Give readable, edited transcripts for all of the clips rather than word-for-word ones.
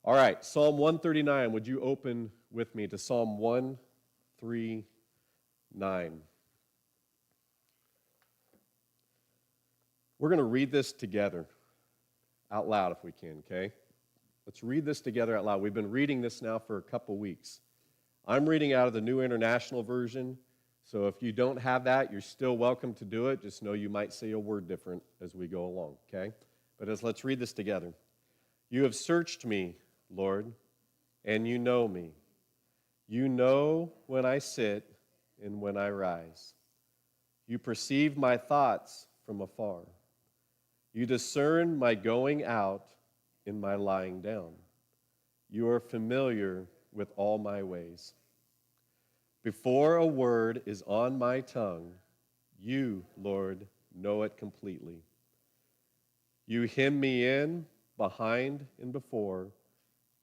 All right, Psalm 139. Would you open with me to Psalm 139? We're going to read this together out loud if we can, okay? Let's read this together out loud. We've been reading this now for a couple weeks. I'm reading out of the New International Version, so if you don't have that, you're still welcome to do it. Just know you might say a word different as we go along, okay? But let's read this together. You have searched me, Lord, and you know me. You know when I sit and when I rise. You perceive my thoughts from afar. You discern my going out and my lying down. You are familiar with all my ways. Before a word is on my tongue, you, Lord, know it completely. You hem me in, behind and before,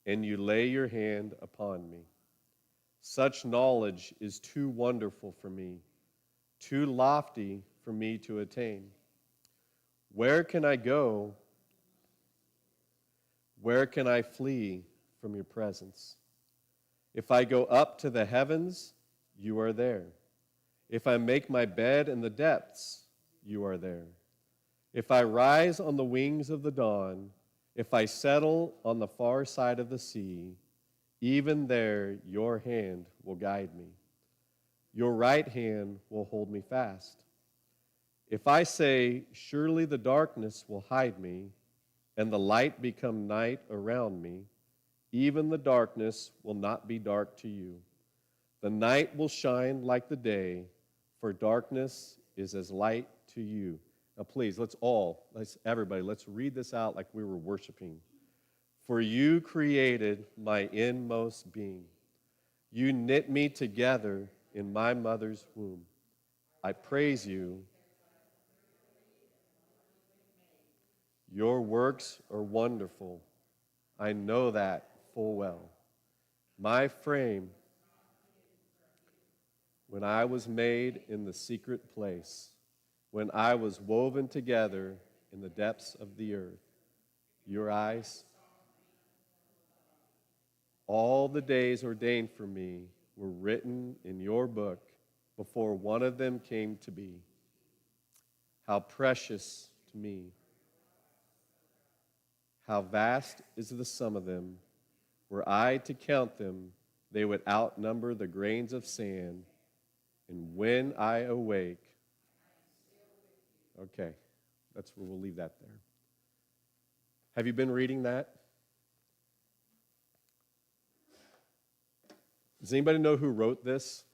and you lay your hand upon me. Such knowledge is too wonderful for me, too lofty for me to attain. Where can I go? Where can I flee from your presence? If I go up to the heavens, you are there. If I make my bed in the depths, you are there. If I rise on the wings of the dawn, if I settle on the far side of the sea, even there your hand will guide me. Your right hand will hold me fast. If I say, surely the darkness will hide me, and the light become night around me, even the darkness will not be dark to you. The night will shine like the day, for darkness is as light to you. Now please, let's read this out like we were worshiping. For you created my inmost being. You knit me together in my mother's womb. I praise you. Your works are wonderful. I know that full well. My frame, when I was made in the secret place, when I was woven together in the depths of the earth, your eyes, all the days ordained for me were written in your book before one of them came to be. How precious to me. How vast is the sum of them. Were I to count them, they would outnumber the grains of sand. And when I awake, okay, that's where we'll leave that there. Have you been reading that? Does anybody know who wrote this?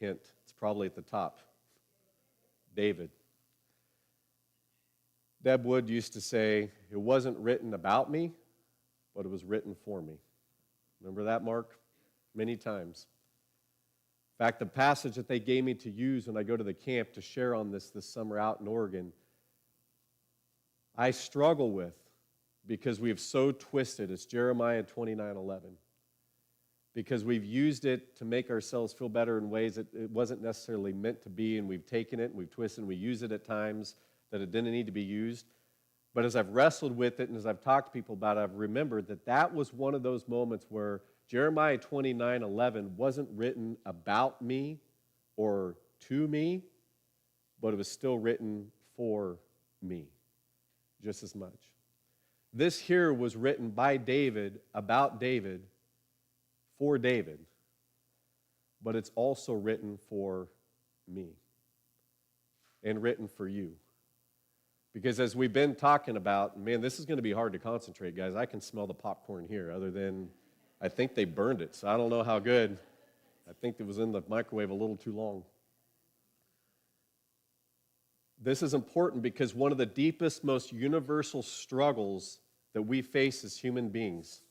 Hint, it's probably at the top. David. Deb Wood used to say, it wasn't written about me, but it was written for me. Remember that, Mark? Many times. In fact, the passage that they gave me to use when I go to the camp to share on this summer out in Oregon, I struggle with because we have so twisted. It's Jeremiah 29:11. Because we've used it to make ourselves feel better in ways that it wasn't necessarily meant to be, and we've taken it and we've twisted and we use it at times that it didn't need to be used. But as I've wrestled with it and as I've talked to people about it, I've remembered that that was one of those moments where Jeremiah 29:11 wasn't written about me or to me, but it was still written for me just as much. This here was written by David, about David, for David, but it's also written for me and written for you. Because as we've been talking about, man, this is going to be hard to concentrate, guys. I can smell the popcorn here, other than I think they burned it, so I don't know how good. I think it was in the microwave a little too long. This is important because one of the deepest, most universal struggles that we face as human beings,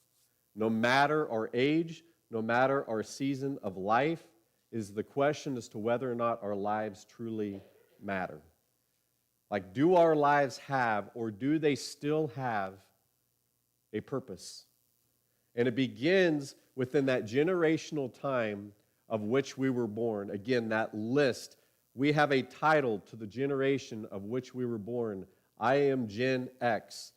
no matter our age, no matter our season of life, is the question as to whether or not our lives truly matter. Like, do our lives have, or do they still have, a purpose? And it begins within that generational time of which we were born. Again, that list, we have a title to the generation of which we were born. I am Gen X.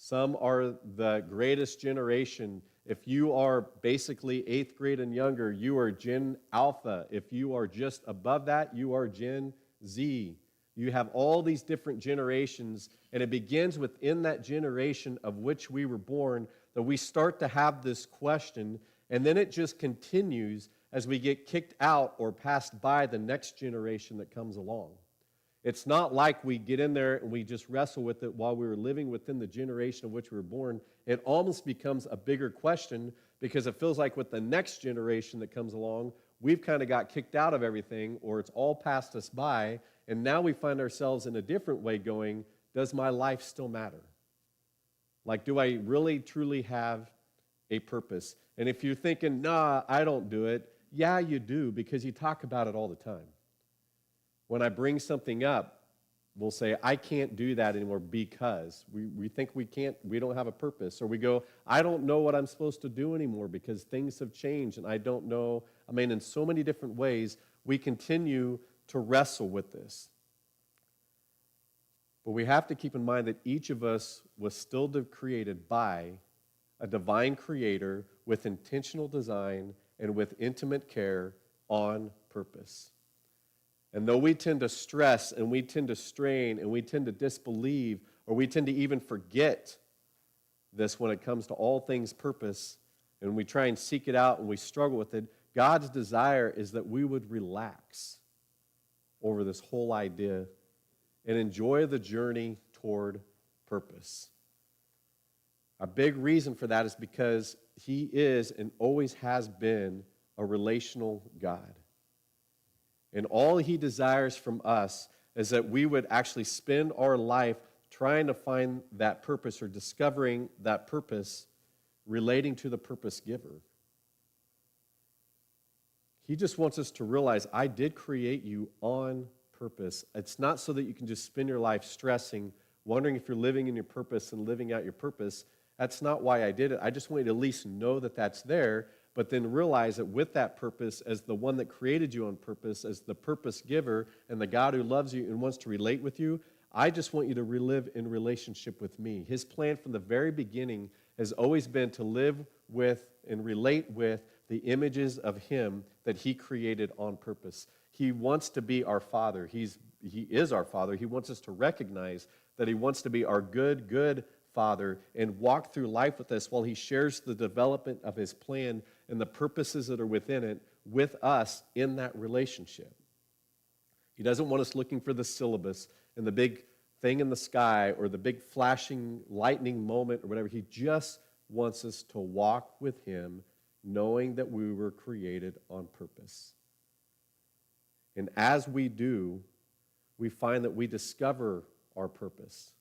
Some are the greatest generation. If you are basically 8th grade and younger, you are Gen Alpha. If you are just above that, you are Gen Z. You have all these different generations, and it begins within that generation of which we were born that we start to have this question, and then it just continues as we get kicked out or passed by the next generation that comes along. It's not like we get in there and we just wrestle with it while we were living within the generation of which we were born. It almost becomes a bigger question because it feels like with the next generation that comes along, we've kind of got kicked out of everything or it's all passed us by, and now we find ourselves in a different way going, does my life still matter? Like, do I really, truly have a purpose? And if you're thinking, nah, I don't do it, yeah, you do, because you talk about it all the time. When I bring something up, we'll say, I can't do that anymore because we think we can't, we don't have a purpose. Or we go, I don't know what I'm supposed to do anymore because things have changed and I don't know. I mean, in so many different ways, we continue to wrestle with this. But we have to keep in mind that each of us was still created by a divine creator with intentional design and with intimate care on purpose. And though we tend to stress and we tend to strain and we tend to disbelieve or we tend to even forget this when it comes to all things purpose and we try and seek it out and we struggle with it, God's desire is that we would relax over this whole idea and enjoy the journey toward purpose. A big reason for that is because He is and always has been a relational God. And all He desires from us is that we would actually spend our life trying to find that purpose or discovering that purpose relating to the purpose giver. He just wants us to realize, I did create you on purpose. It's not so that you can just spend your life stressing, wondering if you're living in your purpose and living out your purpose. That's not why I did it. I just want you to at least know that that's there, but then realize that with that purpose, as the one that created you on purpose, as the purpose giver and the God who loves you and wants to relate with you, I just want you to live in relationship with me. His plan from the very beginning has always been to live with and relate with the images of Him that He created on purpose. He wants to be our Father. He is our Father. He wants us to recognize that He wants to be our good Father and walk through life with us while He shares the development of His plan and the purposes that are within it with us in that relationship. He doesn't want us looking for the syllabus and the big thing in the sky or the big flashing lightning moment or whatever. He just wants us to walk with Him knowing that we were created on purpose. And as we do, we find that we discover our purpose.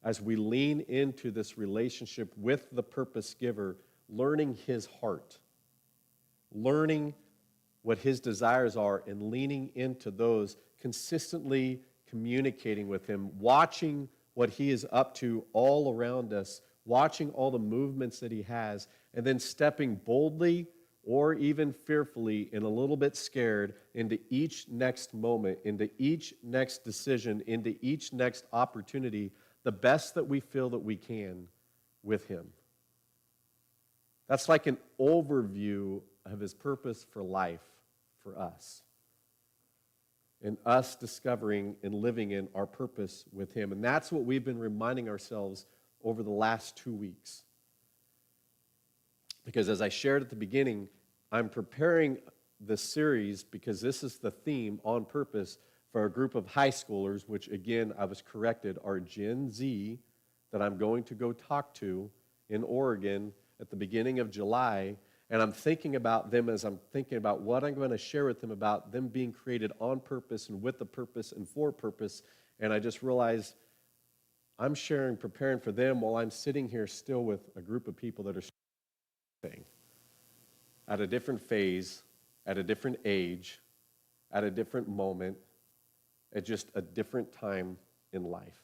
As we lean into this relationship with the purpose giver, learning His heart, learning what His desires are, and leaning into those, consistently communicating with Him, watching what He is up to all around us, watching all the movements that He has, and then stepping boldly or even fearfully and a little bit scared into each next moment, into each next decision, into each next opportunity, the best that we feel that we can with Him. That's like an overview of His purpose for life for us. And us discovering and living in our purpose with Him. And that's what we've been reminding ourselves over the last 2 weeks. Because as I shared at the beginning, I'm preparing this series because this is the theme on purpose for a group of high schoolers, which again, I was corrected, are Gen Z, that I'm going to go talk to in Oregon at the beginning of July. And I'm thinking about them as I'm thinking about what I'm going to share with them about them being created on purpose and with a purpose and for purpose. And I just realized I'm preparing for them while I'm sitting here still with a group of people that are at a different phase, at a different age, at a different moment, at just a different time in life.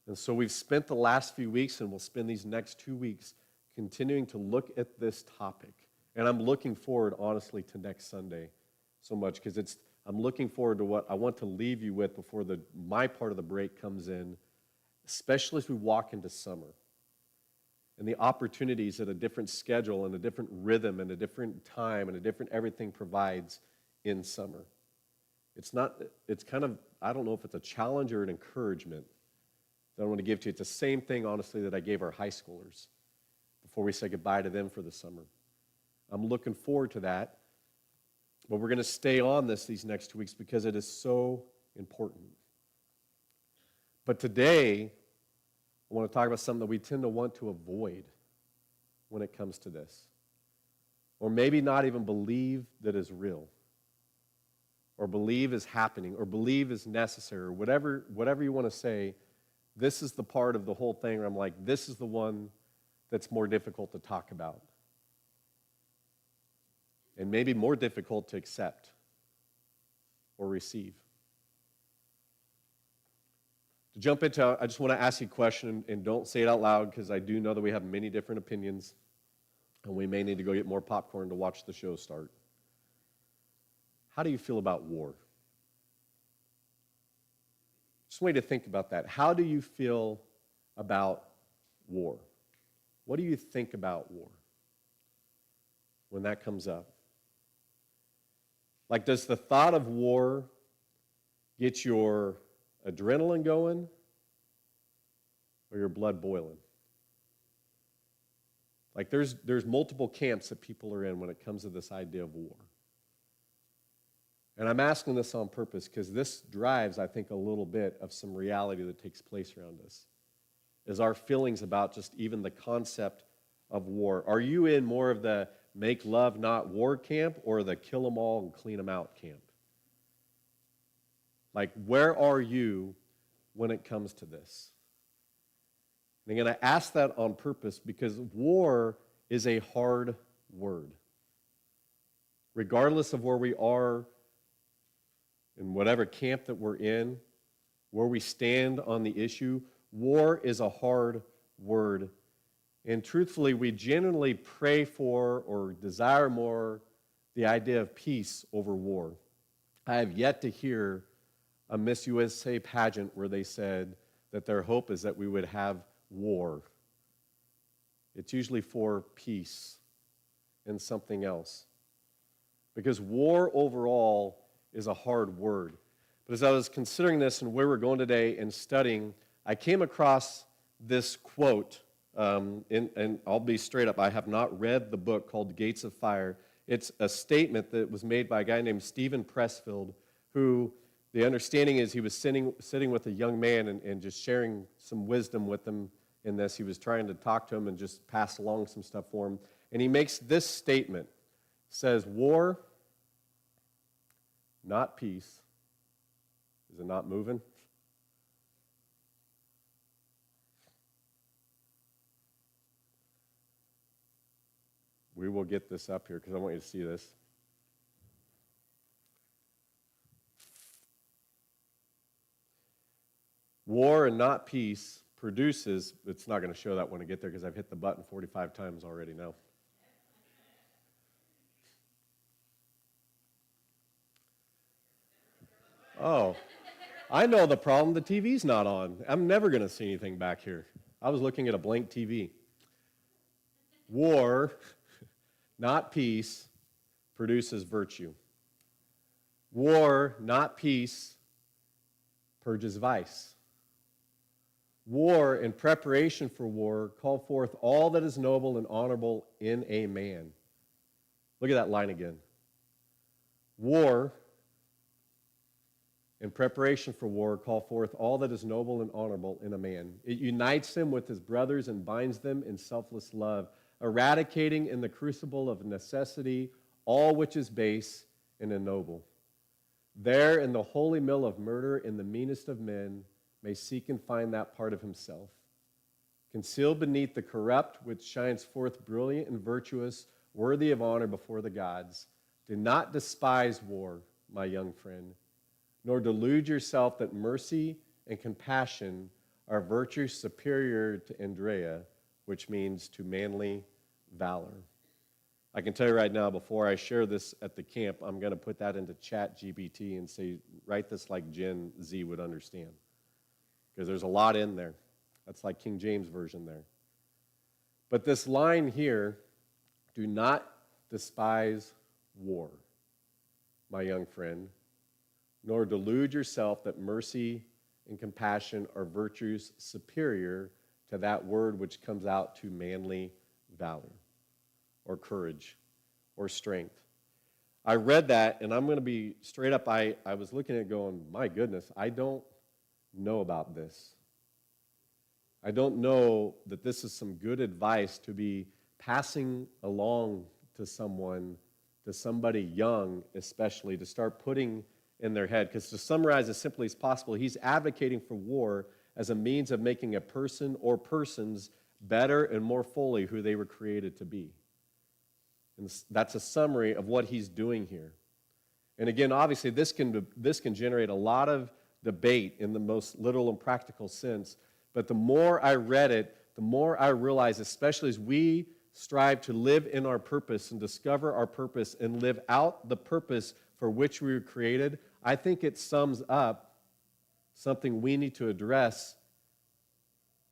And so we've spent the last few weeks, and we'll spend these next 2 weeks continuing to look at this topic. And I'm looking forward, honestly, to next Sunday so much, because I'm looking forward to what I want to leave you with before my part of the break comes in, especially as we walk into summer and the opportunities that a different schedule and a different rhythm and a different time and a different everything provides in summer. It's kind of, I don't know if it's a challenge or an encouragement that I want to give to you. It's the same thing, honestly, that I gave our high schoolers before we say goodbye to them for the summer. I'm looking forward to that, but we're going to stay on these next 2 weeks because it is so important. But today, I want to talk about something that we tend to want to avoid when it comes to this, or maybe not even believe that is real, or believe is happening, or believe is necessary, or whatever you want to say. This is the part of the whole thing where I'm like, this is the one that's more difficult to talk about, and maybe more difficult to accept or receive. To jump into, I just want to ask you a question, and don't say it out loud because I do know that we have many different opinions, and we may need to go get more popcorn to watch the show start. How do you feel about war? Just a way to think about that. How do you feel about war? What do you think about war when that comes up? Like, does the thought of war get your adrenaline going or your blood boiling? Like, there's multiple camps that people are in when it comes to this idea of war. And I'm asking this on purpose because this drives, I think, a little bit of some reality that takes place around us, is our feelings about just even the concept of war. Are you in more of the make love, not war camp, or the kill them all and clean them out camp? Like, where are you when it comes to this? And I'm going to ask that on purpose because war is a hard word. Regardless of where we are, in whatever camp that we're in, where we stand on the issue, war is a hard word. And truthfully, we genuinely pray for or desire more the idea of peace over war. I have yet to hear a Miss USA pageant where they said that their hope is that we would have war. It's usually for peace and something else. Because war overall is a hard word. But as I was considering this and where we're going today and studying, I came across this quote, and I'll be straight up, I have not read the book called Gates of Fire. It's a statement that was made by a guy named Stephen Pressfield, who the understanding is he was sitting with a young man and just sharing some wisdom with him in this. He was trying to talk to him and just pass along some stuff for him. And he makes this statement, says, war, not peace. Is it not moving? We will get this up here because I want you to see this. War and not peace produces, it's not going to show that when I get there because I've hit the button 45 times already now. Oh, I know the problem. The TV's not on. I'm never going to see anything back here. I was looking at a blank TV. War, not peace, produces virtue. War, not peace, purges vice. War and preparation for war call forth all that is noble and honorable in a man. Look at that line again. War and preparation for war call forth all that is noble and honorable in a man. It unites him with his brothers and binds them in selfless love, eradicating in the crucible of necessity all which is base and ignoble. There in the holy mill of murder, in the meanest of men, may seek and find that part of himself. Concealed beneath the corrupt, which shines forth brilliant and virtuous, worthy of honor before the gods. Do not despise war, my young friend, nor delude yourself that mercy and compassion are virtues superior to Andrea, which means to manly valor. I can tell you right now, before I share this at the camp, I'm going to put that into ChatGPT and say, write this like Gen Z would understand, because there's a lot in there. That's like King James Version there. But this line here, do not despise war, my young friend, nor delude yourself that mercy and compassion are virtues superior to that word which comes out to manly valor or courage or strength. I read that, and I'm going to be straight up. I was looking at it going, my goodness, I don't know about this. I don't know that this is some good advice to be passing along to someone, to somebody young especially, to start putting in their head. Because to summarize as simply as possible, he's advocating for war as a means of making a person or persons better and more fully who they were created to be. And that's a summary of what he's doing here. And again, obviously, this can generate a lot of debate in the most literal and practical sense. But the more I read it, the more I realized, especially as we strive to live in our purpose and discover our purpose and live out the purpose for which we were created, I think it sums up something we need to address,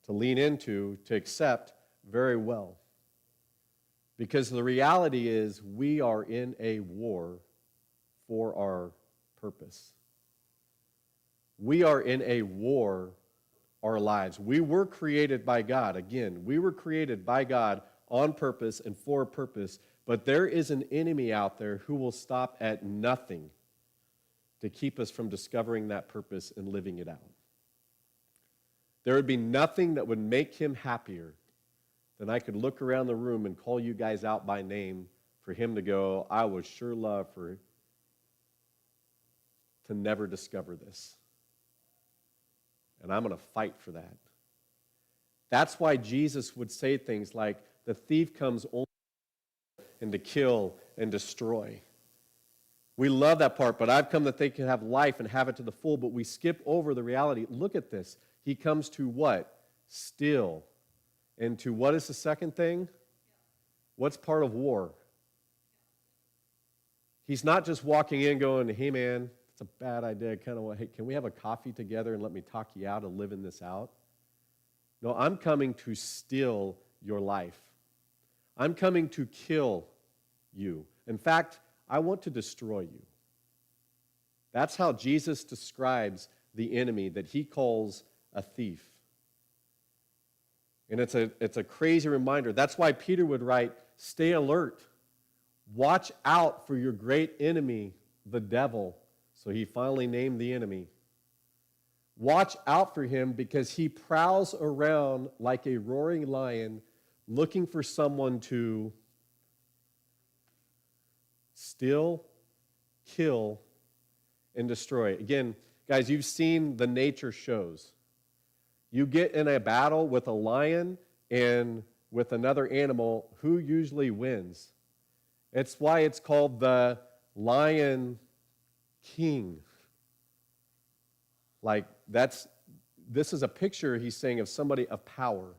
to lean into, to accept very well. Because the reality is we are in a war for our purpose. We are in a war our lives. We were created by God. Again, we were created by God on purpose and for a purpose, but there is an enemy out there who will stop at nothing to keep us from discovering that purpose and living it out. There would be nothing that would make him happier than I could look around the room and call you guys out by name for him to go, I would sure love to never discover this. And I'm going to fight for that. That's why Jesus would say things like, the thief comes only and to kill and destroy. We love that part, but I've come that they can have life and have it to the full, but we skip over the reality. Look at this. He comes to what? Steal. And to what is the second thing? What's part of war? He's not just walking in going, hey man, it's a bad idea. Hey, can we have a coffee together and let me talk you out of living this out? No, I'm coming to steal your life. I'm coming to kill you. In fact, I want to destroy you. That's how Jesus describes the enemy that he calls a thief. And it's a crazy reminder. That's why Peter would write, stay alert. Watch out for your great enemy, the devil. So he finally named the enemy. Watch out for him because he prowls around like a roaring lion looking for someone to steal, kill, and destroy. Again, guys, you've seen the nature shows. You get in a battle with a lion and with another animal, who usually wins? It's why it's called the Lion King. Like, this is a picture, he's saying, of somebody of power.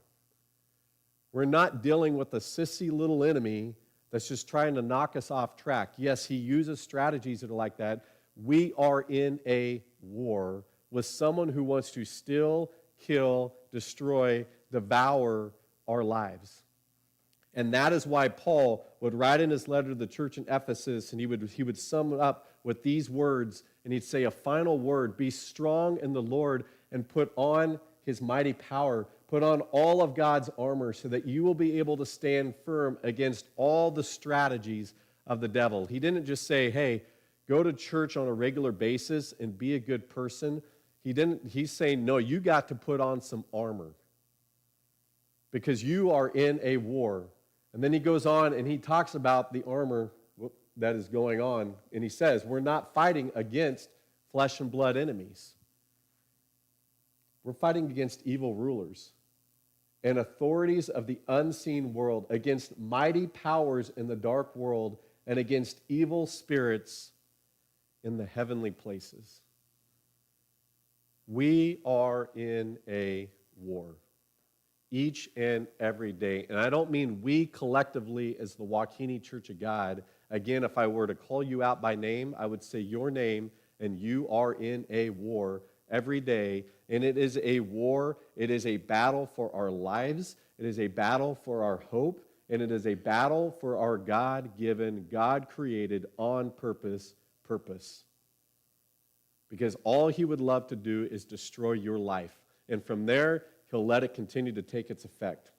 We're not dealing with a sissy little enemy that's just trying to knock us off track. Yes, he uses strategies that are like that. We are in a war with someone who wants to steal, kill, destroy, devour our lives. And that is why Paul would write in his letter to the church in Ephesus, and he would sum it up with these words, and he'd say a final word, be strong in the Lord and put on his mighty power. Put on all of God's armor so that you will be able to stand firm against all the strategies of the devil. He didn't just say, hey, go to church on a regular basis and be a good person. He's saying, no, you got to put on some armor because you are in a war. And then he goes on and he talks about the armor that is going on. And he says, we're not fighting against flesh and blood enemies. We're fighting against evil rulers and authorities of the unseen world, against mighty powers in the dark world, and against evil spirits in the heavenly places. We are in a war each and every day. And I don't mean we collectively as the Joaquini Church of God. Again, if I were to call you out by name, I would say your name, and you are in a war every day. and it is a war. It is a battle for our lives. It is a battle for our hope, and it is a battle for our God-given, God-created, on-purpose purpose. Because all he would love to do is destroy your life. And from there, he'll let it continue to take its effect.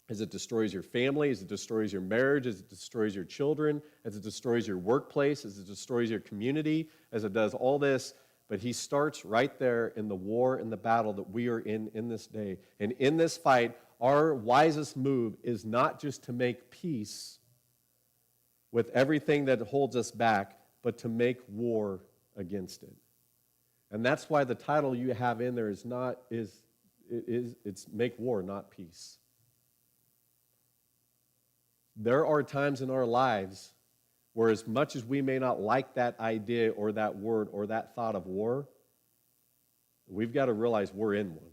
As it destroys your family, as it destroys your marriage, as it destroys your children, as it destroys your workplace, as it destroys your community, as it does all this. But he starts right there in the war and the battle that we are in this day. And in this fight, our wisest move is not just to make peace with everything that holds us back, but to make war against it. And that's why the title you have in there it's make war, not peace. There are times in our lives where, as much as we may not like that idea or that word or that thought of war, we've got to realize we're in one.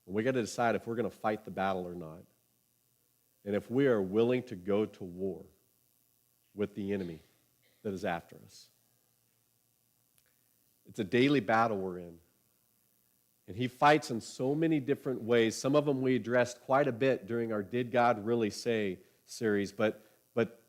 And we've got to decide if we're going to fight the battle or not. And if we are willing to go to war with the enemy that is after us. It's a daily battle we're in. And he fights in so many different ways. Some of them we addressed quite a bit during our Did God Really Say series. But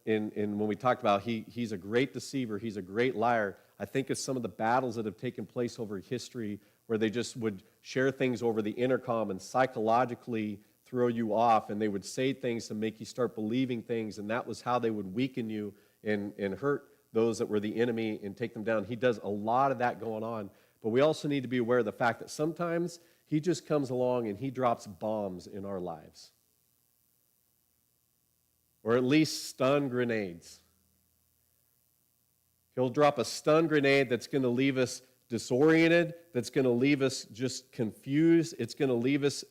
when we talked about he's a great deceiver, he's a great liar, I think of some of the battles that have taken place over history where they just would share things over the intercom and psychologically throw you off, and they would say things to make you start believing things, and that was how they would weaken you and hurt those that were the enemy and take them down. He does a lot of that going on. But we also need to be aware of the fact that sometimes he just comes along and he drops bombs in our lives. Or at least stun grenades. He'll drop a stun grenade that's going to leave us disoriented, that's going to leave us just confused, it's going to leave us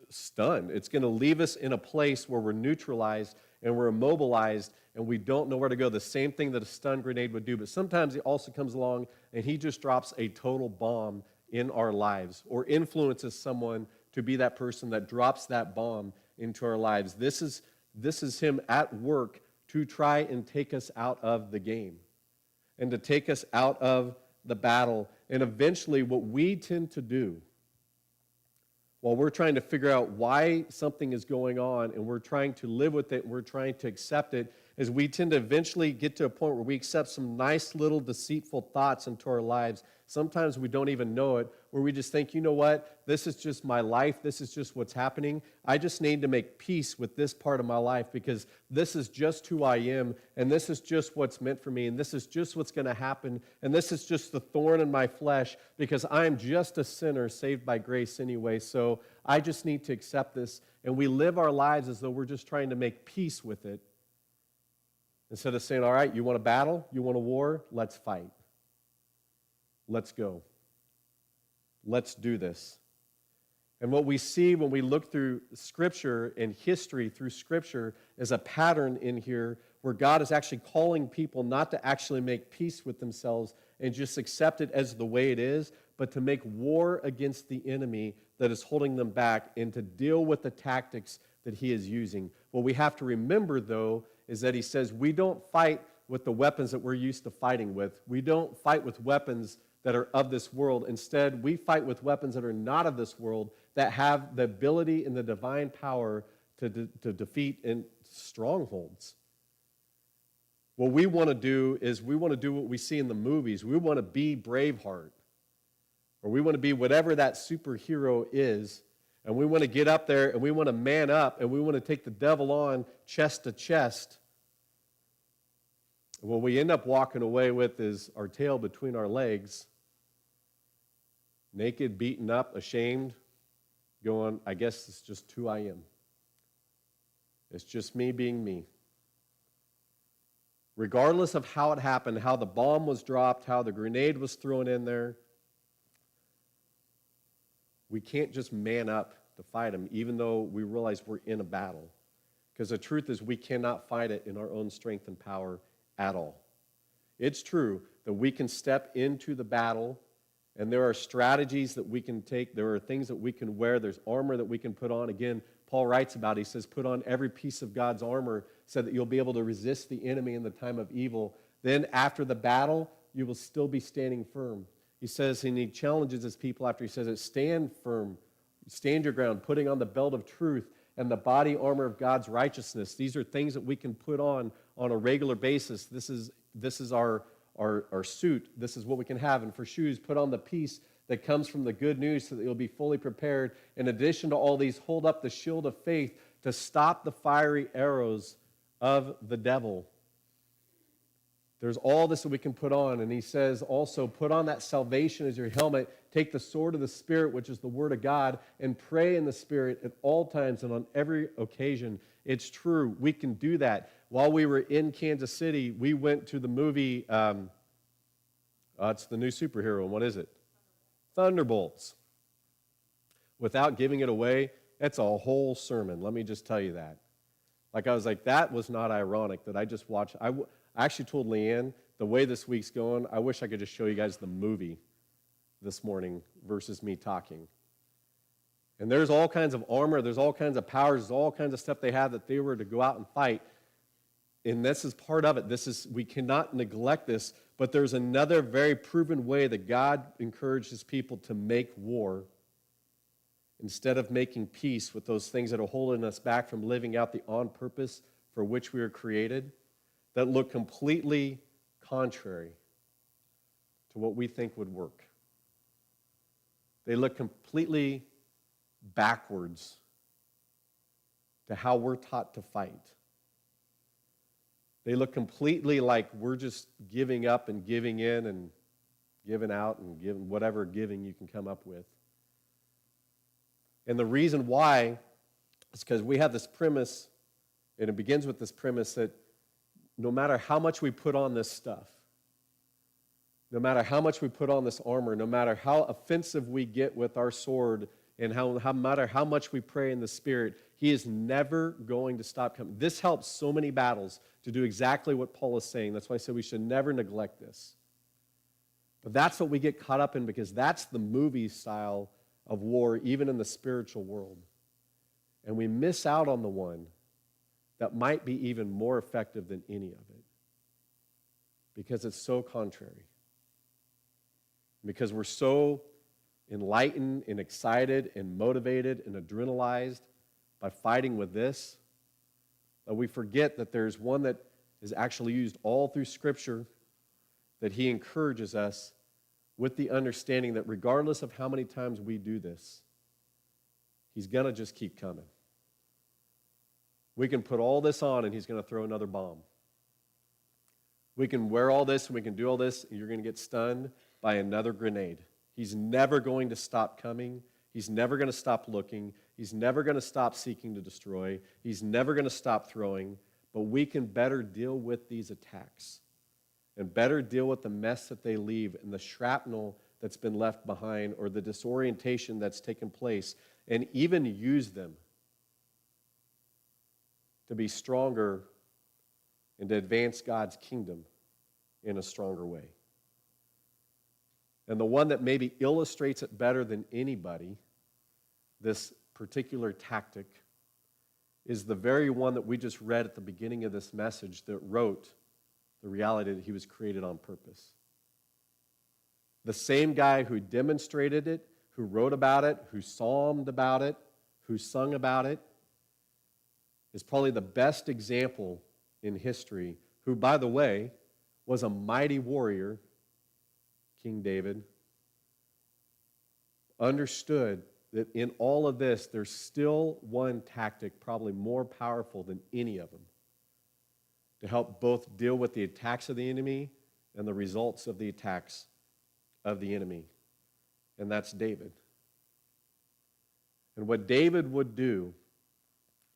stunned. It's going to leave us in a place where we're neutralized and we're immobilized and we don't know where to go. The same thing that a stun grenade would do. But sometimes he also comes along and he just drops a total bomb in our lives or influences someone to be that person that drops that bomb into our lives. This is him at work to try and take us out of the game and to take us out of the battle. And eventually what we tend to do while we're trying to figure out why something is going on and we're trying to live with it and we're trying to accept it, is we tend to eventually get to a point where we accept some nice little deceitful thoughts into our lives. Sometimes we don't even know it, where we just think, you know what, this is just my life, this is just what's happening. I just need to make peace with this part of my life because this is just who I am, and this is just what's meant for me, and this is just what's going to happen, and this is just the thorn in my flesh because I'm just a sinner saved by grace anyway, so I just need to accept this. And we live our lives as though we're just trying to make peace with it. Instead of saying, all right, you want a battle? You want a war? Let's fight. Let's go. Let's do this. And what we see when we look through Scripture and history through Scripture is a pattern in here where God is actually calling people not to actually make peace with themselves and just accept it as the way it is, but to make war against the enemy that is holding them back and to deal with the tactics that he is using. What we have to remember, though, is that he says we don't fight with the weapons that we're used to fighting with. We don't fight with weapons that are of this world. Instead, we fight with weapons that are not of this world, that have the ability and the divine power to defeat in strongholds. What we want to do is we want to do what we see in the movies. We want to be Braveheart, or we want to be whatever that superhero is, and we want to get up there and we want to man up and we want to take the devil on chest to chest. What we end up walking away with is our tail between our legs, naked, beaten up, ashamed, going, I guess it's just who I am. It's just me being me. Regardless of how it happened, how the bomb was dropped, how the grenade was thrown in there, we can't just man up to fight him, even though we realize we're in a battle. Because the truth is we cannot fight it in our own strength and power at all. It's true that we can step into the battle, and there are strategies that we can take. There are things that we can wear. There's armor that we can put on. Again, Paul writes about it. He says, put on every piece of God's armor so that you'll be able to resist the enemy in the time of evil. Then after the battle, you will still be standing firm. He says, and he challenges his people after he says it, stand firm, stand your ground, putting on the belt of truth and the body armor of God's righteousness. These are things that we can put on a regular basis. This is our suit. This is what we can have. And for shoes, put on the peace that comes from the good news so that you'll be fully prepared. In addition to all these, hold up the shield of faith to stop the fiery arrows of the devil. There's all this that we can put on. And he says also, put on that salvation as your helmet. Take the sword of the Spirit, which is the word of God, and pray in the Spirit at all times and on every occasion. It's true. We can do that. While we were in Kansas City, we went to the movie, it's the new superhero. And what is it? Thunderbolts. Without giving it away, that's a whole sermon. Let me just tell you that. Like, I was like, that was not ironic that I just watched. I actually told Leanne, the way this week's going, I wish I could just show you guys the movie this morning versus me talking. And there's all kinds of armor, there's all kinds of powers, there's all kinds of stuff they have that they were to go out and fight. And this is part of it. We cannot neglect this, but there's another very proven way that God encourages people to make war instead of making peace with those things that are holding us back from living out the on purpose for which we were created, that look completely contrary to what we think would work. They look completely backwards to how we're taught to fight. They look completely like we're just giving up and giving in and giving out and giving whatever giving you can come up with. And the reason why is because we have this premise, and it begins with this premise that no matter how much we put on this stuff, no matter how much we put on this armor, no matter how offensive we get with our sword, and no matter how much we pray in the Spirit, he is never going to stop coming. This helps so many battles to do exactly what Paul is saying. That's why I said we should never neglect this. But that's what we get caught up in, because that's the movie style of war, even in the spiritual world. And we miss out on the one that might be even more effective than any of it, because it's so contrary. Because we're so enlightened and excited and motivated and adrenalized by fighting with this, that we forget that there's one that is actually used all through Scripture, that he encourages us with the understanding that regardless of how many times we do this, he's going to just keep coming. We can put all this on and he's going to throw another bomb. We can wear all this and we can do all this and you're going to get stunned by another grenade. He's never going to stop coming. He's never going to stop looking. He's never going to stop seeking to destroy. He's never going to stop throwing. But we can better deal with these attacks and better deal with the mess that they leave and the shrapnel that's been left behind or the disorientation that's taken place, and even use them to be stronger and to advance God's kingdom in a stronger way. And the one that maybe illustrates it better than anybody, this particular tactic, is the very one that we just read at the beginning of this message that wrote the reality that he was created on purpose. The same guy who demonstrated it, who wrote about it, who psalmed about it, who sung about it, is probably the best example in history, who, by the way, was a mighty warrior, King David, understood that in all of this, there's still one tactic probably more powerful than any of them to help both deal with the attacks of the enemy and the results of the attacks of the enemy, and that's David. And what David would do,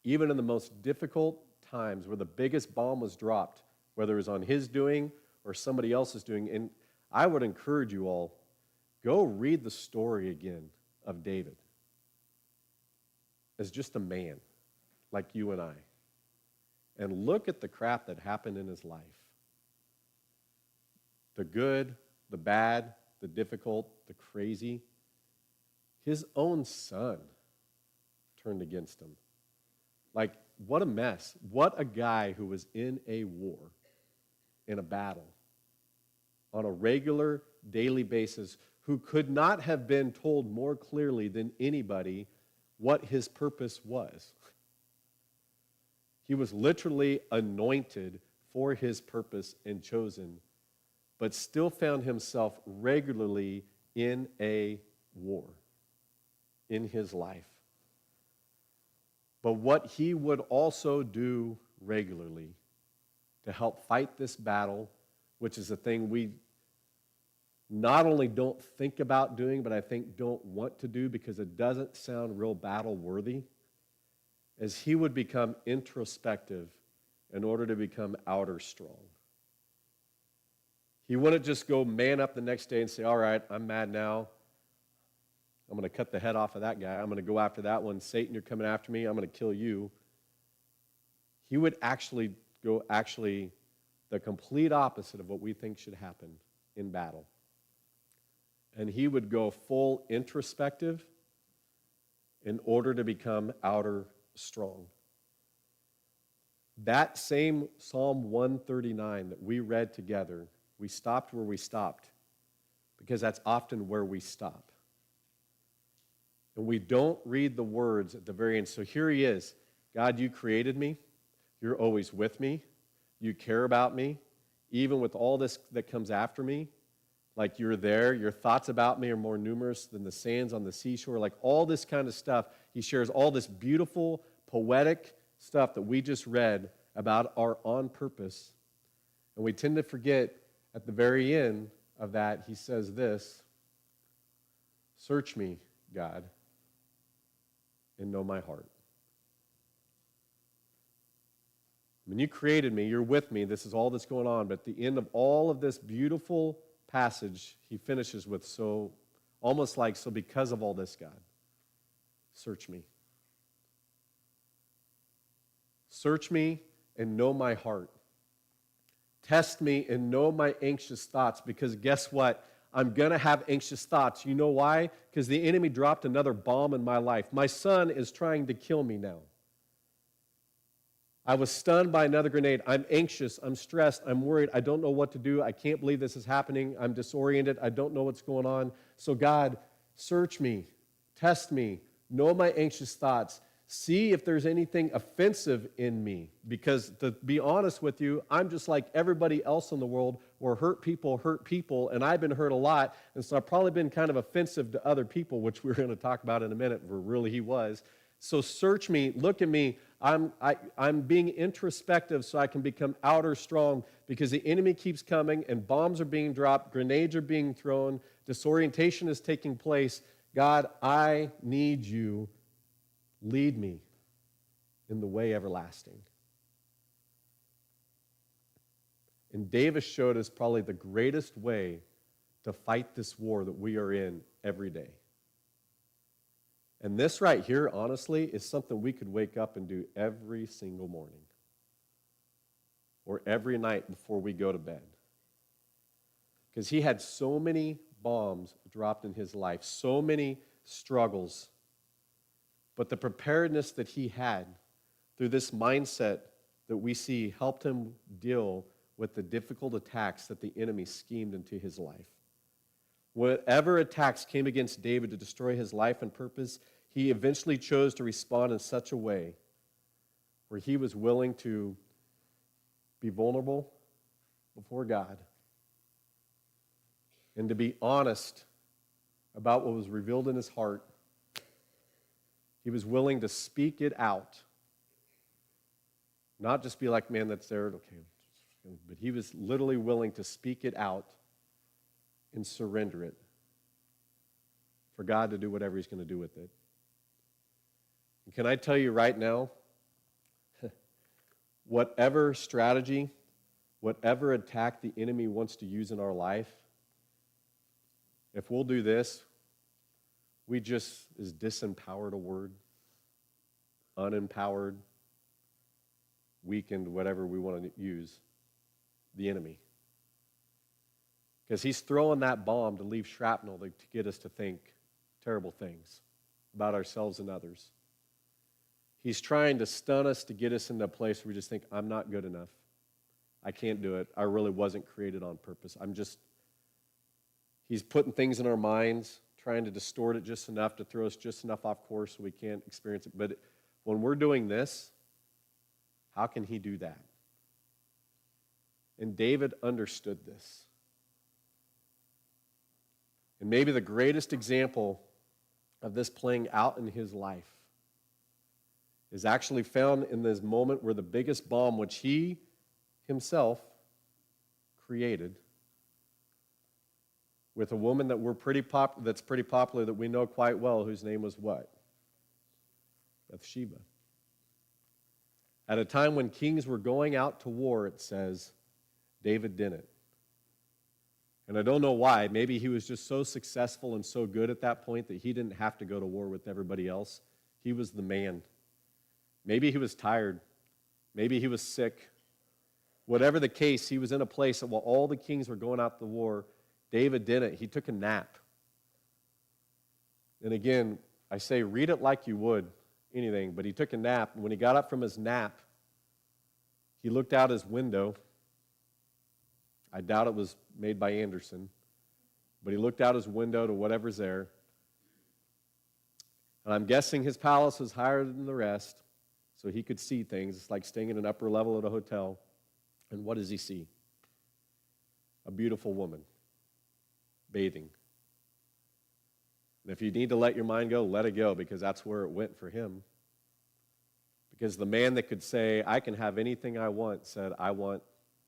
even in the most difficult times where the biggest bomb was dropped, whether it was on his doing or somebody else's doing, and I would encourage you all, go read the story again of David as just a man like you and I, and look at the crap that happened in his life. The good, the bad, the difficult, the crazy. His own son turned against him. Like, what a mess. What a guy who was in a war, in a battle, on a regular, daily basis, who could not have been told more clearly than anybody what his purpose was. He was literally anointed for his purpose and chosen, but still found himself regularly in a war in his life. But what he would also do regularly to help fight this battle, which is a thing we not only don't think about doing, but I think don't want to do because it doesn't sound real battle worthy, is he would become introspective in order to become outer strong. He wouldn't just go man up the next day and say, all right, I'm mad now. I'm going to cut the head off of that guy. I'm going to go after that one. Satan, you're coming after me. I'm going to kill you. He would actually go the complete opposite of what we think should happen in battle. And he would go full introspective in order to become outer strong. That same Psalm 139 that we read together, we stopped where we stopped because that's often where we stop. And we don't read the words at the very end. So here he is. God, you created me. You're always with me. You care about me. Even with all this that comes after me, like you're there. Your thoughts about me are more numerous than the sands on the seashore. Like all this kind of stuff. He shares all this beautiful, poetic stuff that we just read about our on purpose. And we tend to forget at the very end of that, he says this, search me, God, and know my heart. When you created me, you're with me, this is all that's going on, but at the end of all of this beautiful passage, he finishes with, so, almost like, so because of all this, God, search me. Search me and know my heart. Test me and know my anxious thoughts, because guess what? I'm going to have anxious thoughts. You know why? Because the enemy dropped another bomb in my life. My son is trying to kill me now. I was stunned by another grenade. I'm anxious. I'm stressed. I'm worried. I don't know what to do. I can't believe this is happening. I'm disoriented. I don't know what's going on. So God, search me. Test me. Know my anxious thoughts. See if there's anything offensive in me. Because to be honest with you, I'm just like everybody else in the world where hurt people, and I've been hurt a lot, and so I've probably been kind of offensive to other people, which we're going to talk about in a minute, where really he was. So search me, look at me. I'm being introspective so I can become outer strong, because the enemy keeps coming and bombs are being dropped, grenades are being thrown, disorientation is taking place. God, I need you. Lead me in the way everlasting. And David showed us probably the greatest way to fight this war that we are in every day. And this right here, honestly, is something we could wake up and do every single morning or every night before we go to bed. Because he had so many bombs dropped in his life, so many struggles. But the preparedness that he had through this mindset that we see helped him deal with the difficult attacks that the enemy schemed into his life. Whatever attacks came against David to destroy his life and purpose, he eventually chose to respond in such a way where he was willing to be vulnerable before God and to be honest about what was revealed in his heart. He was willing to speak it out, not just be like, man, that's there, okay. But he was literally willing to speak it out and surrender it for God to do whatever he's going to do with it. And can I tell you right now, whatever strategy, whatever attack the enemy wants to use in our life, if we'll do this, we just, is disempowered a word? Unempowered, weakened, whatever we want to use, the enemy. Because he's throwing that bomb to leave shrapnel to get us to think terrible things about ourselves and others. He's trying to stun us to get us into a place where we just think, I'm not good enough. I can't do it. I really wasn't created on purpose. I'm just He's putting things in our minds, trying to distort it just enough to throw us just enough off course so we can't experience it. But when we're doing this, how can he do that? And David understood this. And maybe the greatest example of this playing out in his life is actually found in this moment where the biggest bomb, which he himself created, with a woman that's pretty popular, that we know quite well, whose name was what? Bathsheba. At a time when kings were going out to war, it says, David didn't. And I don't know why. Maybe he was just so successful and so good at that point that he didn't have to go to war with everybody else. He was the man. Maybe he was tired. Maybe he was sick. Whatever the case, he was in a place that while all the kings were going out to war, David didn't. He took a nap. And again, I say read it like you would anything, but he took a nap. And when he got up from his nap, he looked out his window. I doubt it was made by Anderson, but he looked out his window to whatever's there. And I'm guessing his palace was higher than the rest, so he could see things. It's like staying in an upper level at a hotel. And what does he see? A beautiful woman bathing. And if you need to let your mind go, let it go, because that's where it went for him. Because the man that could say, I can have anything I want, said, I want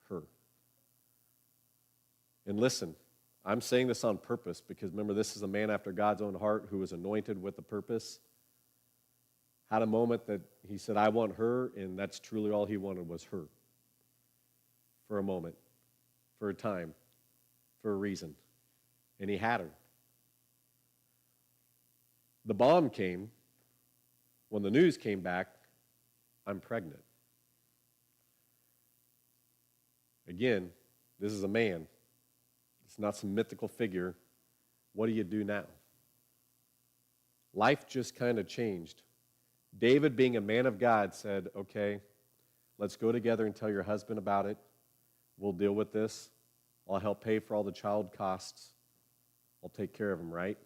her. And listen, I'm saying this on purpose because remember, this is a man after God's own heart who was anointed with a purpose. Had a moment that he said, I want her, and that's truly all he wanted was her. For a moment, for a time, for a reason. And he had her. The bomb came when the news came back, I'm pregnant. Again, this is a man. It's not some mythical figure. What do you do now? Life just kind of changed. David, being a man of God, said, okay, let's go together and tell your husband about it. We'll deal with this. I'll help pay for all the child costs. I'll take care of him, right?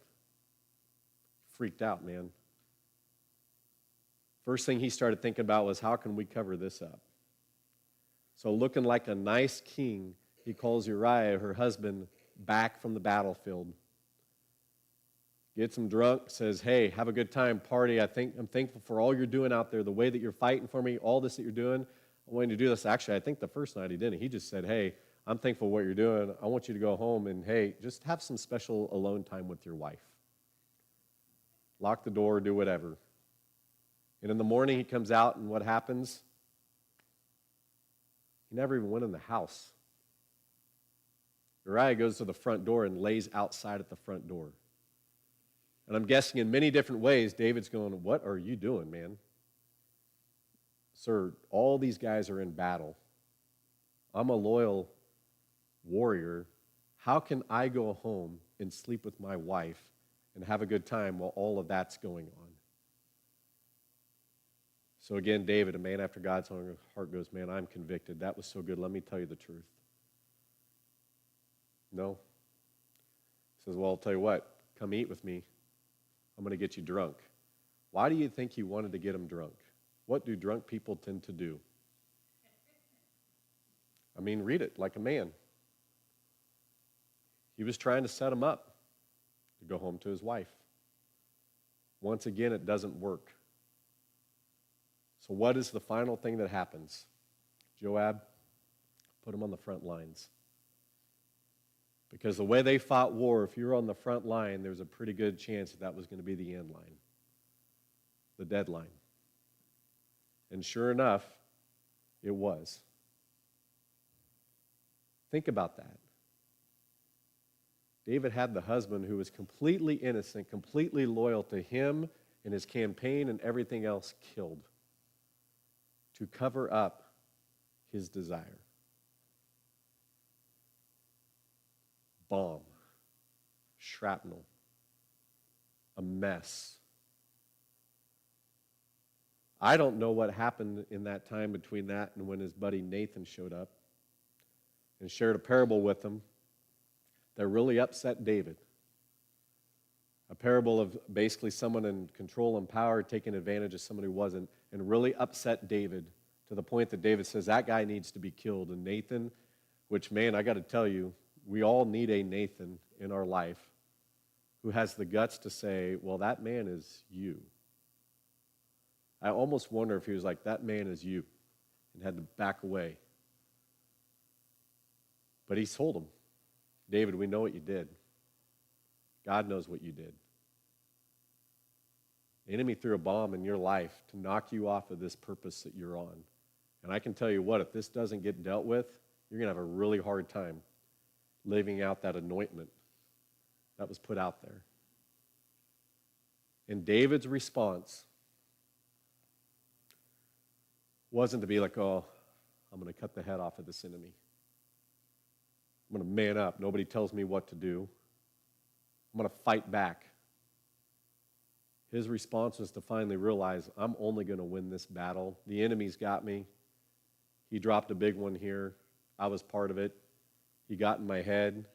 Freaked out, man. First thing he started thinking about was, how can we cover this up? So looking like a nice king, he calls Uriah, her husband, back from the battlefield. Gets him drunk, says, hey, have a good time, party. I'm thankful for all you're doing out there, the way that you're fighting for me, all this that you're doing. I want you to do this. Actually, I think the first night he didn't. He just said, hey, I'm thankful for what you're doing. I want you to go home and, hey, just have some special alone time with your wife. Lock the door, do whatever. And in the morning he comes out, and what happens? He never even went in the house. Uriah goes to the front door and lays outside at the front door. And I'm guessing in many different ways, David's going, what are you doing, man? Sir, all these guys are in battle. I'm a loyal warrior. How can I go home and sleep with my wife and have a good time while all of that's going on? So again, David, a man after God's own heart, goes, man, I'm convicted. That was so good. Let me tell you the truth. No. He says, well, I'll tell you what. Come eat with me. I'm going to get you drunk. Why do you think he wanted to get him drunk? What do drunk people tend to do? I mean, read it like a man. He was trying to set him up to go home to his wife. Once again, it doesn't work. So what is the final thing that happens? Joab, put him on the front lines. Because the way they fought war, if you were on the front line, there's a pretty good chance that was going to be the end line, the deadline. And sure enough, it was. Think about that. David had the husband who was completely innocent, completely loyal to him and his campaign and everything else killed to cover up his desire. Bomb, shrapnel, a mess. I don't know what happened in that time between that and when his buddy Nathan showed up and shared a parable with him that really upset David. A parable of basically someone in control and power taking advantage of someone who wasn't, and really upset David to the point that David says, that guy needs to be killed. And Nathan, which, man, I got to tell you, we all need a Nathan in our life who has the guts to say, well, that man is you. I almost wonder if he was like, that man is you, and had to back away. But he told him, David, we know what you did. God knows what you did. The enemy threw a bomb in your life to knock you off of this purpose that you're on. And I can tell you what, if this doesn't get dealt with, you're going to have a really hard time living out that anointment that was put out there. And David's response wasn't to be like, oh, I'm going to cut the head off of this enemy. I'm going to man up. Nobody tells me what to do. I'm going to fight back. His response was to finally realize, I'm only going to win this battle. The enemy's got me. He dropped a big one here. I was part of it. He got in my head.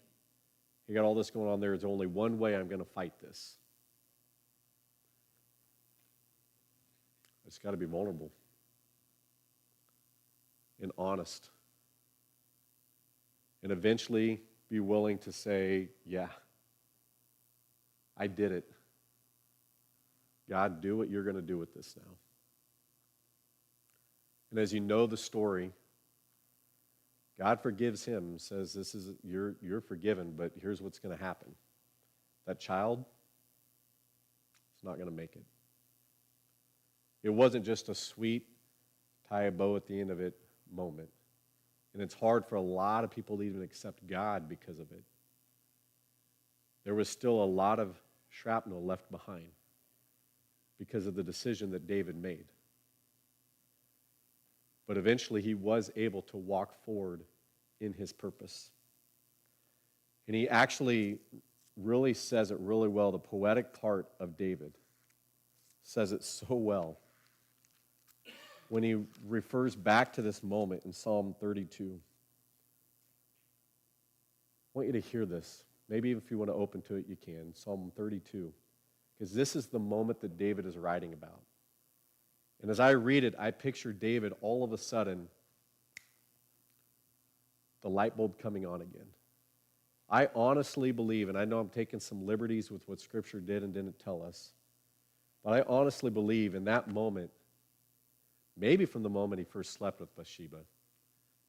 He got all this going on there. There's only one way I'm going to fight this. It's got to be vulnerable and honest. And eventually be willing to say, yeah, I did it. God, do what you're going to do with this now. And as you know the story, God forgives him, says, "This is you're forgiven, but here's what's going to happen. That child is not going to make it." It wasn't just a sweet, tie a bow at the end of it moment. And it's hard for a lot of people to even accept God because of it. There was still a lot of shrapnel left behind because of the decision that David made. But eventually he was able to walk forward in his purpose. And he actually really says it really well. The poetic part of David says it so well when he refers back to this moment in Psalm 32. I want you to hear this. Maybe if you want to open to it, you can. Psalm 32. Because this is the moment that David is writing about. And as I read it, I picture David all of a sudden, the light bulb coming on again. I honestly believe, and I know I'm taking some liberties with what Scripture did and didn't tell us, but I honestly believe in that moment, maybe from the moment he first slept with Bathsheba,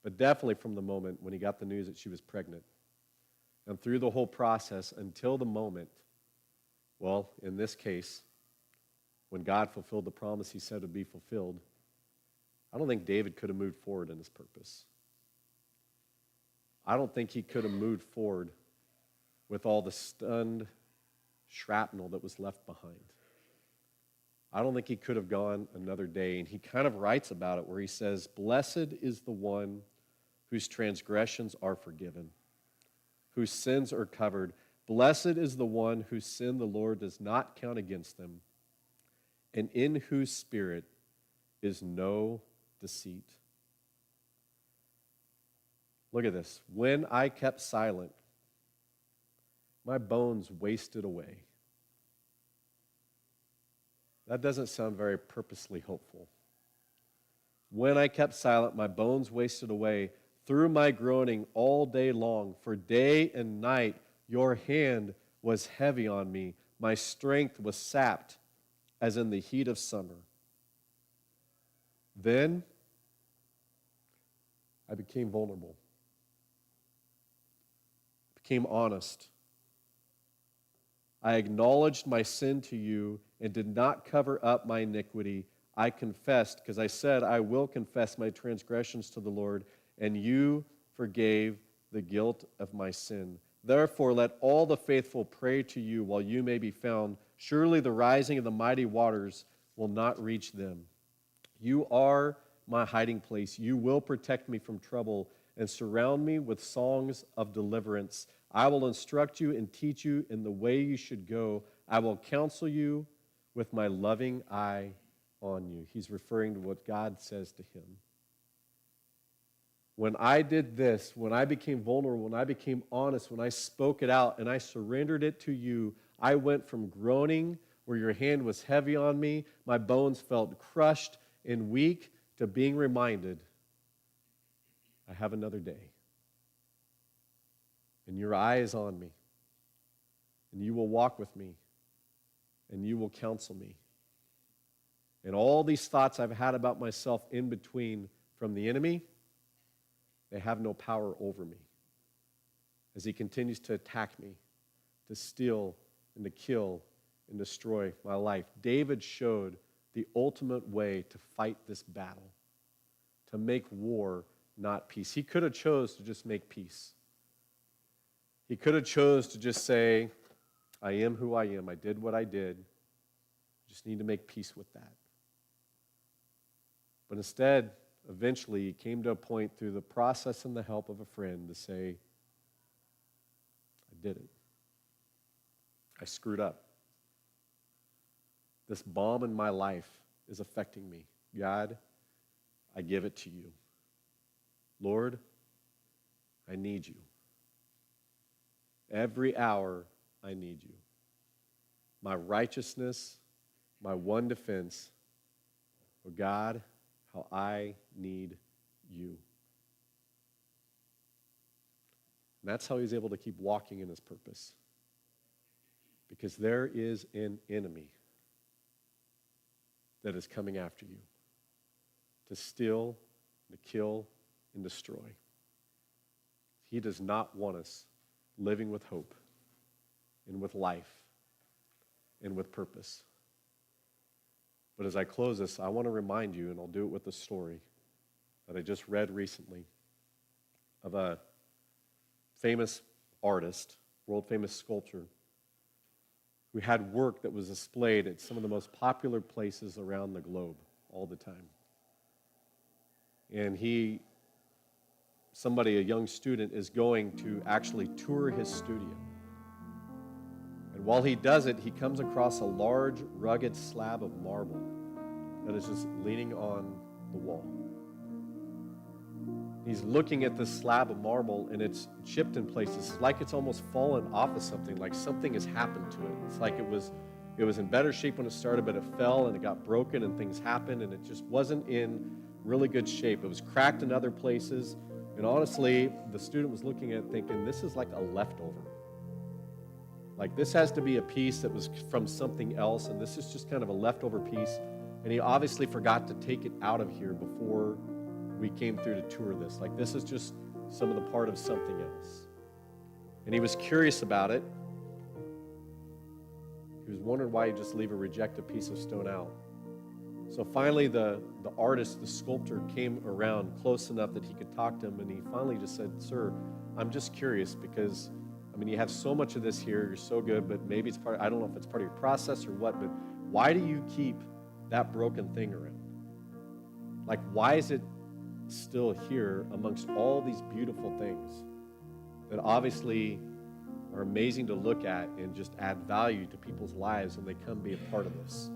but definitely from the moment when he got the news that she was pregnant, and through the whole process until the moment, well, in this case, when God fulfilled the promise he said would be fulfilled, I don't think David could have moved forward in his purpose. I don't think he could have moved forward with all the stunned shrapnel that was left behind. I don't think he could have gone another day. And he kind of writes about it where he says, "Blessed is the one whose transgressions are forgiven, whose sins are covered. Blessed is the one whose sin the Lord does not count against them, and in whose spirit is no deceit." Look at this. When I kept silent, my bones wasted away. That doesn't sound very purposely hopeful. When I kept silent, my bones wasted away through my groaning all day long. For day and night your hand was heavy on me. My strength was sapped as in the heat of summer. Then I became vulnerable, became honest. I acknowledged my sin to you and did not cover up my iniquity. I confessed, because I said, I will confess my transgressions to the Lord, and you forgave the guilt of my sin. Therefore, let all the faithful pray to you while you may be found. Surely the rising of the mighty waters will not reach them. You are my hiding place. You will protect me from trouble and surround me with songs of deliverance. I will instruct you and teach you in the way you should go. I will counsel you with my loving eye on you. He's referring to what God says to him. when I did this, when I became vulnerable, when I became honest, when I spoke it out and I surrendered it to you, I went from groaning where your hand was heavy on me, my bones felt crushed and weak, to being reminded, I have another day. And your eye is on me. And you will walk with me. And you will counsel me. And all these thoughts I've had about myself in between from the enemy, they have no power over me. As he continues to attack me, to steal and to kill and destroy my life. David showed the ultimate way to fight this battle, to make war, not peace. He could have chose to just make peace. He could have chose to just say, I am who I am. I did what I did. Just need to make peace with that. But instead, eventually, he came to a point through the process and the help of a friend to say, I did it. I screwed up. This bomb in my life is affecting me. God, I give it to you. Lord, I need you. Every hour, I need you. My righteousness, my one defense, oh God, how I need you. And that's how he's able to keep walking in his purpose. Because there is an enemy that is coming after you to steal, to kill, and destroy. He does not want us living with hope and with life and with purpose. But as I close this, I want to remind you, and I'll do it with a story that I just read recently of a famous artist, world-famous sculptor, who had work that was displayed at some of the most popular places around the globe all the time. And a young student, is going to actually tour his studio. And while he does it, he comes across a large, rugged slab of marble that is just leaning on the wall. He's looking at this slab of marble, and it's chipped in places, like it's almost fallen off of something, like something has happened to it. It's like it was in better shape when it started, but it fell and it got broken and things happened, and it just wasn't in really good shape. It was cracked in other places, and honestly, the student was looking at it thinking, this is like a leftover. Like, this has to be a piece that was from something else, and this is just kind of a leftover piece. And he obviously forgot to take it out of here before we came through to tour this. Like, this is just some of the part of something else. And he was curious about it. He was wondering why he'd just leave a rejected piece of stone out. So finally, the artist, the sculptor, came around close enough that he could talk to him, and he finally just said, sir, I'm just curious because, you have so much of this here, you're so good, but maybe it's I don't know if it's part of your process or what, but why do you keep that broken thing around? Like, why is it still here amongst all these beautiful things that obviously are amazing to look at and just add value to people's lives when they come be a part of this?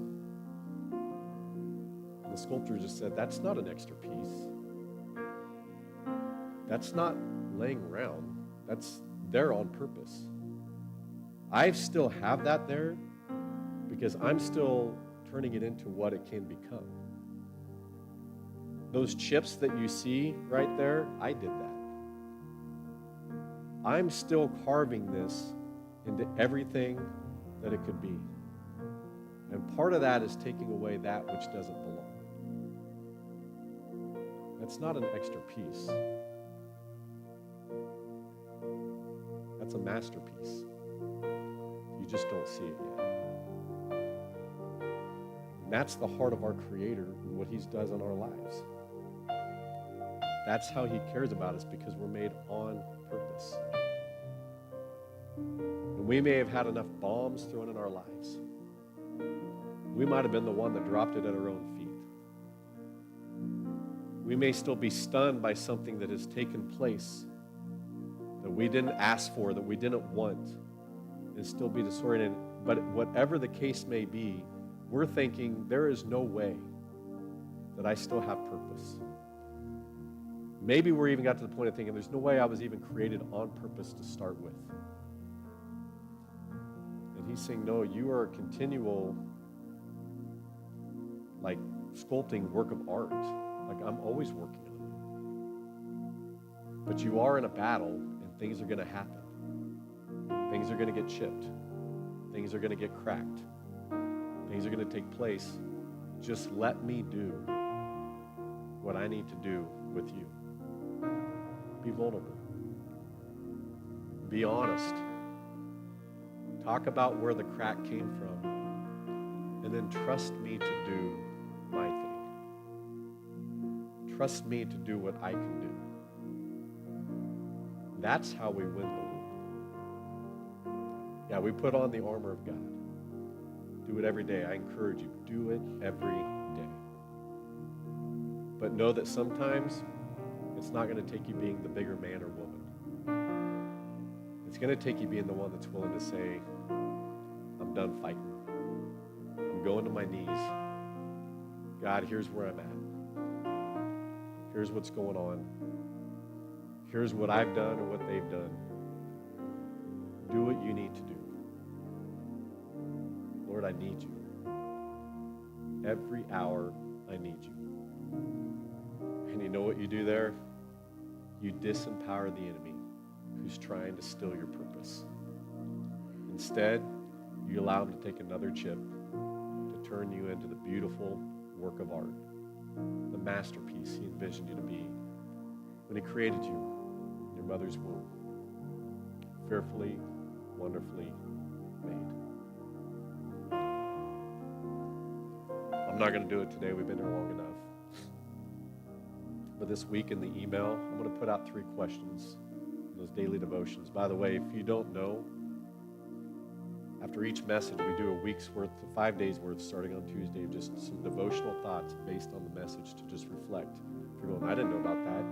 And the sculptor just said, that's not an extra piece. That's not laying around. That's there on purpose. I still have that there because I'm still turning it into what it can become. Those chips that you see right there, I did that. I'm still carving this into everything that it could be. And part of that is taking away that which doesn't belong. That's not an extra piece. That's a masterpiece. You just don't see it yet. And that's the heart of our Creator and what He does in our lives. That's how He cares about us, because we're made on purpose. And we may have had enough bombs thrown in our lives. We might have been the one that dropped it at our own feet. We may still be stunned by something that has taken place that we didn't ask for, that we didn't want, and still be disoriented. But whatever the case may be, we're thinking, there is no way that I still have purpose. Maybe we're even got to the point of thinking, there's no way I was even created on purpose to start with. And he's saying, no, you are a continual, like, sculpting work of art. Like, I'm always working on you. But you are in a battle, and things are going to happen. Things are going to get chipped. Things are going to get cracked. Things are going to take place. Just let me do what I need to do with you. Be vulnerable. Be honest. Talk about where the crack came from. And then trust me to do my thing. Trust me to do what I can do. That's how we win the war. Yeah, we put on the armor of God. Do it every day. I encourage you, do it every day. But know that sometimes it's not going to take you being the bigger man or woman. It's going to take you being the one that's willing to say, I'm done fighting. I'm going to my knees. God, here's where I'm at. Here's what's going on. Here's what I've done or what they've done. Do what you need to do. Lord, I need you. Every hour, I need you. And you know what you do there? You disempower the enemy who's trying to steal your purpose. Instead, you allow him to take another chip to turn you into the beautiful work of art, the masterpiece he envisioned you to be when he created you in your mother's womb. Fearfully, wonderfully made. I'm not going to do it today. We've been here long enough. But this week in the email, I'm going to put out 3 questions in those daily devotions. By the way, if you don't know, after each message, we do a week's worth, 5 days worth, starting on Tuesday, of just some devotional thoughts based on the message to just reflect. If you're going, I didn't know about that,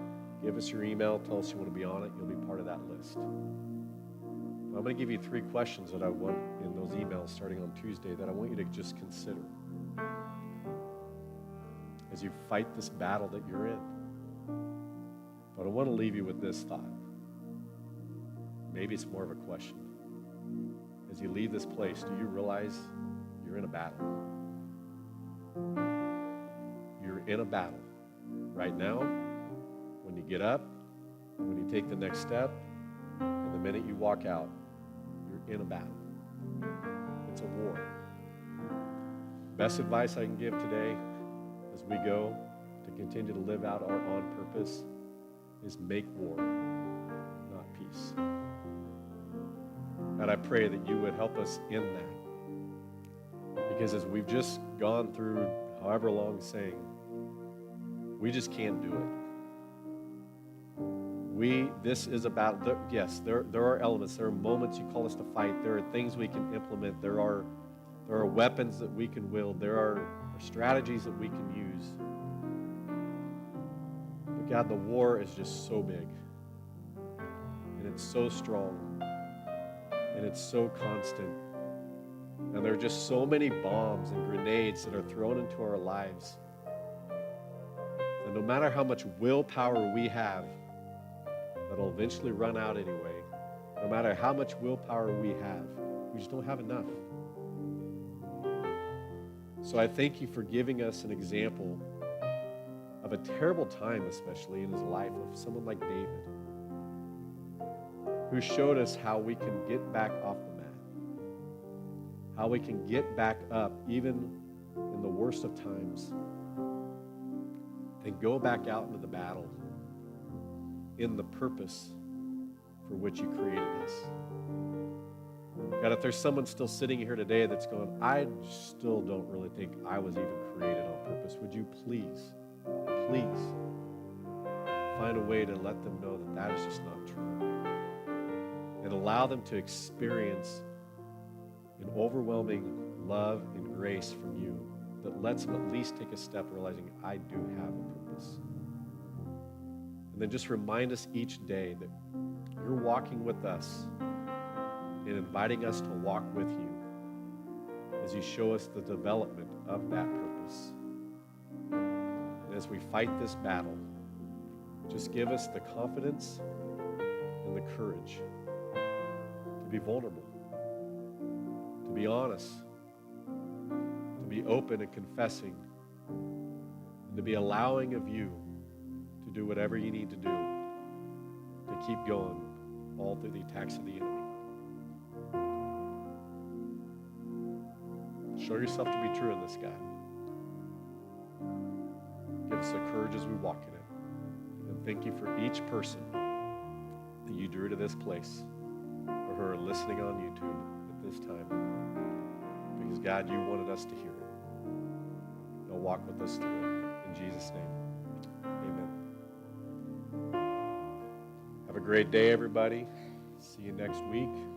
give us your email, tell us you want to be on it, you'll be part of that list. I'm going to give you 3 questions that I want in those emails starting on Tuesday that I want you to just consider as you fight this battle that you're in. But I want to leave you with this thought. Maybe it's more of a question. As you leave this place, do you realize you're in a battle? You're in a battle right now. When you get up, when you take the next step, and the minute you walk out, you're in a battle. It's a war. Best advice I can give today as we go to continue to live out our on purpose is make war, not peace. God, I pray that you would help us in that. Because as we've just gone through however long saying, we just can't do it. This is about, yes, there are elements, there are moments you call us to fight, there are things we can implement, there are weapons that we can wield, there are strategies that we can use. But God, the war is just so big, and it's so strong, and it's so constant, and there are just so many bombs and grenades that are thrown into our lives. And no matter how much willpower we have, that'll eventually run out anyway. No matter how much willpower we have, we just don't have enough. So I thank you for giving us an example of a terrible time, especially in his life, of someone like David, who showed us how we can get back off the mat, how we can get back up even in the worst of times, and go back out into the battle in the purpose for which you created us. God, if there's someone still sitting here today that's going, I still don't really think I was even created on purpose, would you please find a way to let them know that that is just not true, and allow them to experience an overwhelming love and grace from you that lets them at least take a step realizing I do have a purpose. And then just remind us each day that you're walking with us and inviting us to walk with you as you show us the development of that purpose. And as we fight this battle, Just give us the confidence and the courage to be vulnerable, to be honest, to be open and confessing, and to be allowing of you to do whatever you need to do to keep going all through the attacks of the enemy. Show yourself to be true in this, God. Give us the courage as we walk in it. And thank you for each person that you drew to this place or who are listening on YouTube at this time. Because, God, you wanted us to hear it. Now walk with us through it. In Jesus' name, amen. Have a great day, everybody. See you next week.